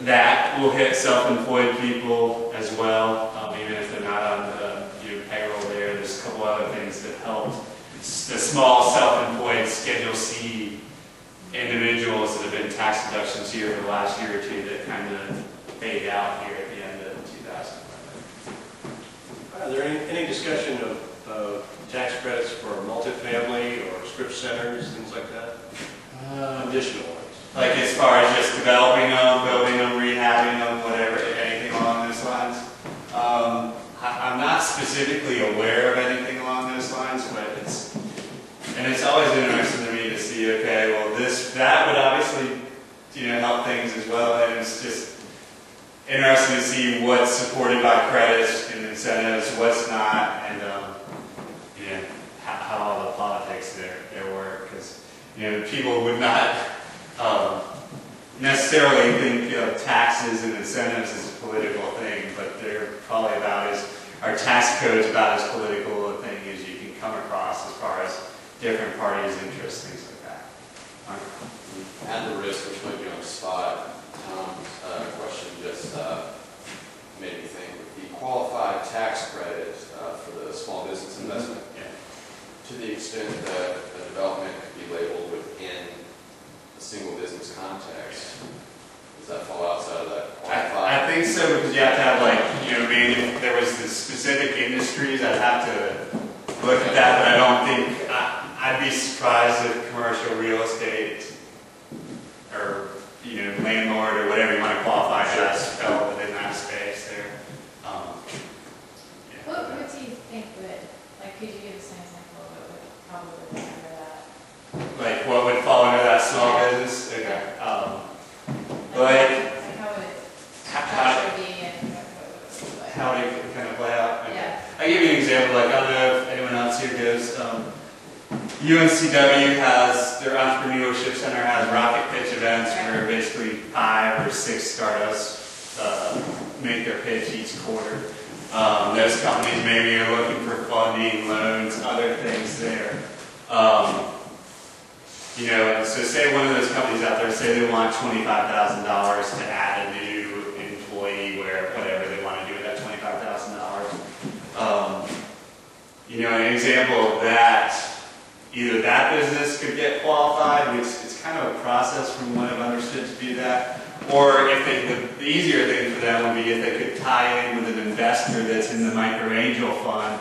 that will hit self-employed people as well, even if they're not on the payroll there. There's a couple other things that help. The small self-employed Schedule C individuals that have been tax deductions here for the last year or two that kind of fade out here at the end of 2011. Are there any discussion of tax credits for multifamily or strip centers, things like that? Additional ones. Like as far as just developing them, building them, rehabbing them, whatever, anything along those lines? I'm not specifically aware of anything along those lines, but it's always interesting to me to see, okay, well that would obviously, help things as well, and it's just interesting to see what's supported by credits and incentives, what's not, and how all the politics there work, because people would not necessarily think of taxes and incentives as a political thing, but they're probably our tax code's about as political a thing as you can come across as far as different parties' interests, things like that. At the risk, which might be on the spot, Tom's question just made me think. The qualified tax credit for the small business investment, to the extent that a development could be labeled within a single business context, does that fall outside of that qualified? I think so, because you have to have maybe if there was the specific industries, I'd have to look at that, but I don't think, I'd be surprised if commercial real estate or, landlord or whatever you want to qualify as fell within that space there. What do you think would, could you give us an example of what would probably fall under that? Like what would fall under that small business? Okay. How would it structure be and how would it kind of play out? Okay. Yeah. I'll give you an example. I don't know if anyone else here goes. UNCW has their entrepreneurship center has rocket pitch events where basically 5 or 6 startups make their pitch each quarter. Those companies maybe are looking for funding, loans, other things there. And so say one of those companies out there, say they want $25,000 to add a new employee where whatever they want to do with that $25,000. An example of that, either that business could get qualified, which it's kind of a process from what I've understood to do that, or if the easier thing for them would be if they could tie in with an investor that's in the micro angel fund.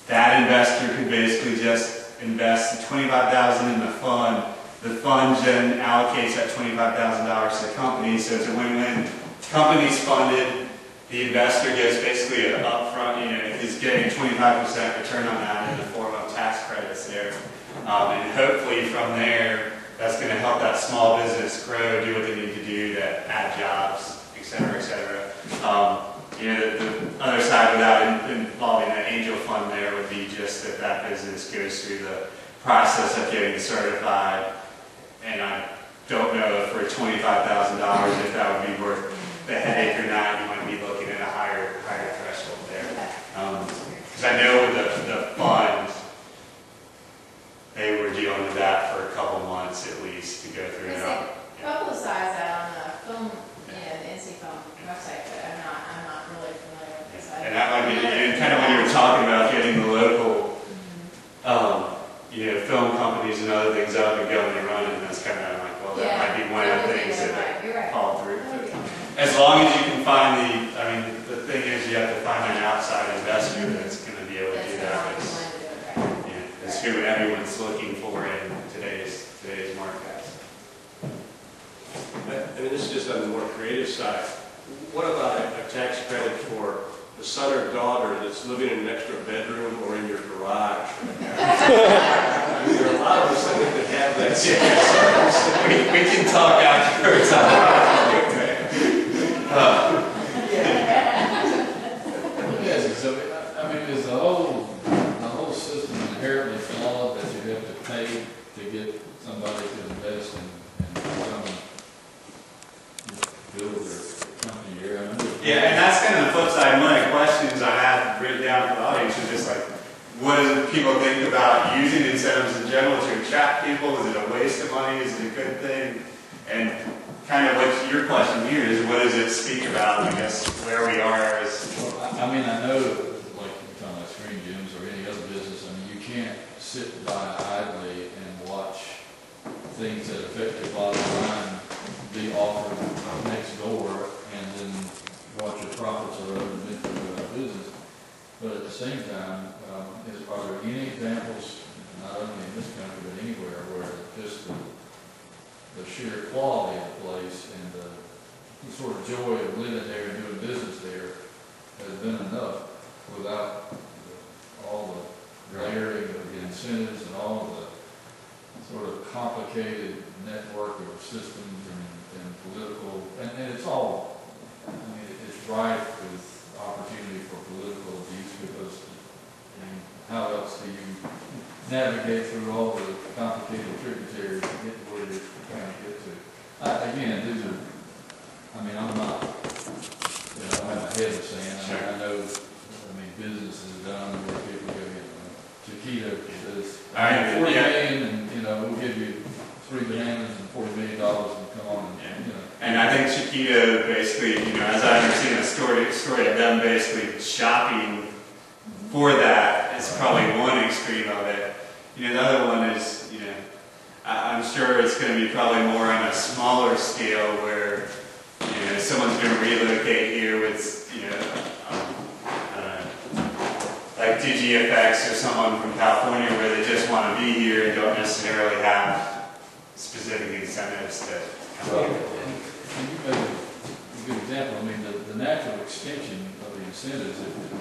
That investor could basically just invest the $25,000 in the fund. The fund then allocates that $25,000 to the company, so it's a win-win. The company's funded, the investor gets basically an upfront, if he's getting 25% return on that in the form of tax credits there. And hopefully from there, that's going to help that small business grow, do what they need to do to add jobs, et cetera, et cetera. The other side without involving an angel fund there would be just that business goes through the process of getting certified. And I don't know if for $25,000 if that would be worth the headache or not. You might be looking at a higher threshold there. Because I know with the fund, they were dealing with that for a couple months at least to go through it. Publicize that on the film, the NC Film website, but I'm not really familiar with this. And that might be, and kind of when you were talking about getting the local, film companies and other things up and going and running, that's kind of like, well, that might be one of the things that fall through. As long as you can find the thing is you have to find an outside investor that's going to be able to do that. It's who everyone's looking for in today's market. This is just on the more creative side. What about a tax credit for the son or daughter that's living in an extra bedroom or in your garage? There are a lot of us that could have that. We can talk afterwards. Is the whole system inherently flawed that you have to pay to get somebody to invest in build their company here? Yeah, and that's kind of the flip side. One of the questions I had written down for the audience was just like, what do people think about using incentives in general to attract people? Is it a waste of money? Is it a good thing? And kind of what your question here is, what does it speak about? I guess where we are is. Well, I mean, I know, like you're talking about screen gyms or any other business, I mean, you can't sit by idly and watch things that affect your bottom line be offered next door and then watch your profits are over the midst of our business. But at the same time, are there any examples, not only in this country but anywhere, where just the sheer quality of the place and the sort of joy of living there and doing business there has been enough without all the layering of the incentives and all the sort of complicated network of systems and political, and it's all, I mean, it's rife with opportunity for political abuse because, I mean, how else do you navigate through all the complicated tributaries to get to where you're trying to get to? Again, these are, I mean, I'm not, you know, I have my head in the sand. I mean, I know, I mean, business is done where people go, you know, Chiquita says, $40 million and, you know, we'll give you 3 bananas and $40 million and come on and, you know. And I think Chiquita basically, you know, as I understand the story of them basically shopping for that is probably one extreme of it. You know, the other one is, you know, I'm sure it's going to be probably more on a smaller scale where, you know, someone's going to relocate here with, you know, I don't know, like DGFX or someone from California where they just want to be here and don't necessarily have specific incentives to come here. And you made a good example. I mean, the natural extension of the incentives,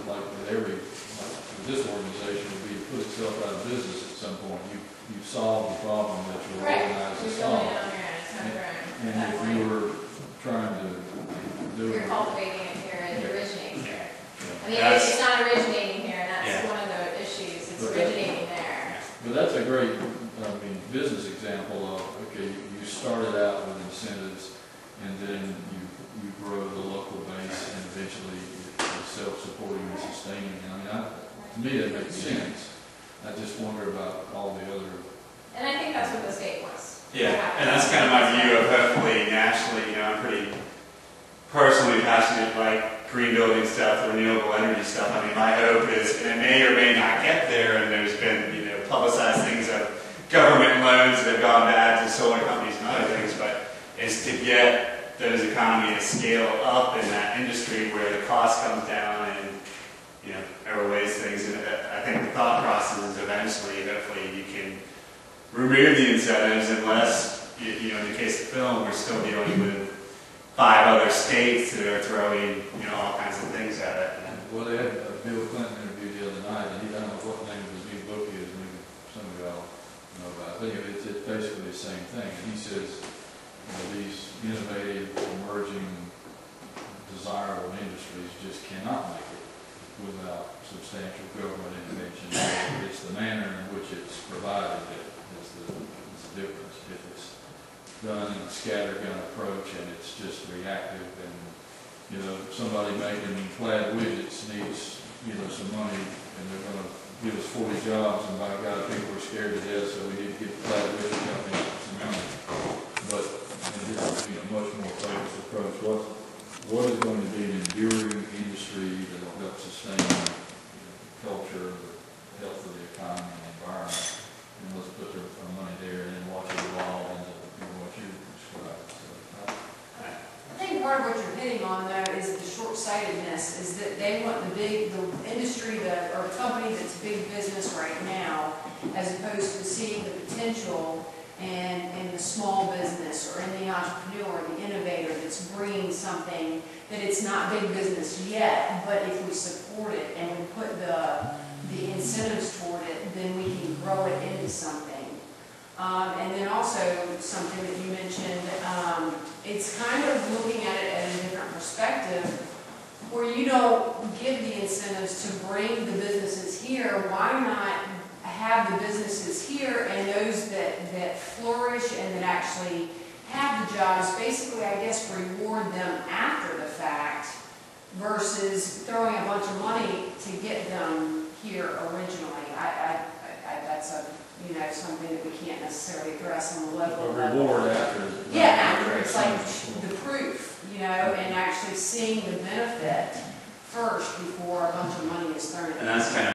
like with every, like with this organization, would be to put itself out of business at some point. You've solved the problem that you're organized to solve. And if you were trying to do it. You're cultivating it here, it originates here. I mean, That's- it's not originating here, and that's Yeah. one of the issues, it's But originating there. But that's a great, I mean, business example of, okay, you started out with incentives, and then you grow the local base, and eventually you're self-supporting and sustaining. I mean, to me, that makes sense. I just wonder about all the other. And I think that's what the state wants. Yeah, and that's kind of my view of hopefully nationally, you know, I'm pretty personally passionate like green building stuff, the renewable energy stuff. I mean, my hope is, and it may or may not get there, and there's been, you know, publicized things of government loans that have gone bad to solar companies and other things, but is to get those economies to scale up in that industry where the cost comes down and, you know, overweighs things. And I think the thought process is eventually, hopefully, you can remove the incentives unless, you know, in the case of film, we're still dealing with 5 other states that are throwing, you know, all kinds of things at it. Well, they had a Bill Clinton interview the other night, and I don't know what the name of his new book is, maybe some of y'all know about it. I think it's basically the same thing. And he says, you know, these innovative, emerging, desirable industries just cannot make it without substantial government intervention. It's the manner in which it's provided that is the difference. If it's done in a scattergun approach and it's just reactive, and, you know, somebody making plaid widgets needs, you know, some money, and they're going to give us 40 jobs, and by God, people are scared to death, so we need to get the plaid widget company some money. But this is, you know, much more focused approach. What is going to be an enduring industry that will help sustain, you know, culture, the health of the economy and the environment? And let's put our money there and then watch it evolve into, you know, what you described. So, I think part of what you're hitting on though is the short-sightedness, is that they want the industry or company that's big business right now, as opposed to seeing the potential and the small business or in the entrepreneur, the innovator that's bringing something that it's not big business yet, but if we support it and we put the incentives toward it, then we can grow it into something. And then also something that you mentioned, it's kind of looking at it at a different perspective, where you don't give the incentives to bring the businesses here. Why not have the businesses here, and those that flourish and that actually have the jobs, basically, I guess, reward them after the fact versus throwing a bunch of money to get them here originally. That's that's a, you know, something that we can't necessarily address on the local A level. reward after. Yeah, after it's like the proof, you know, and actually seeing the benefit first before a bunch of money is thrown at it. And that's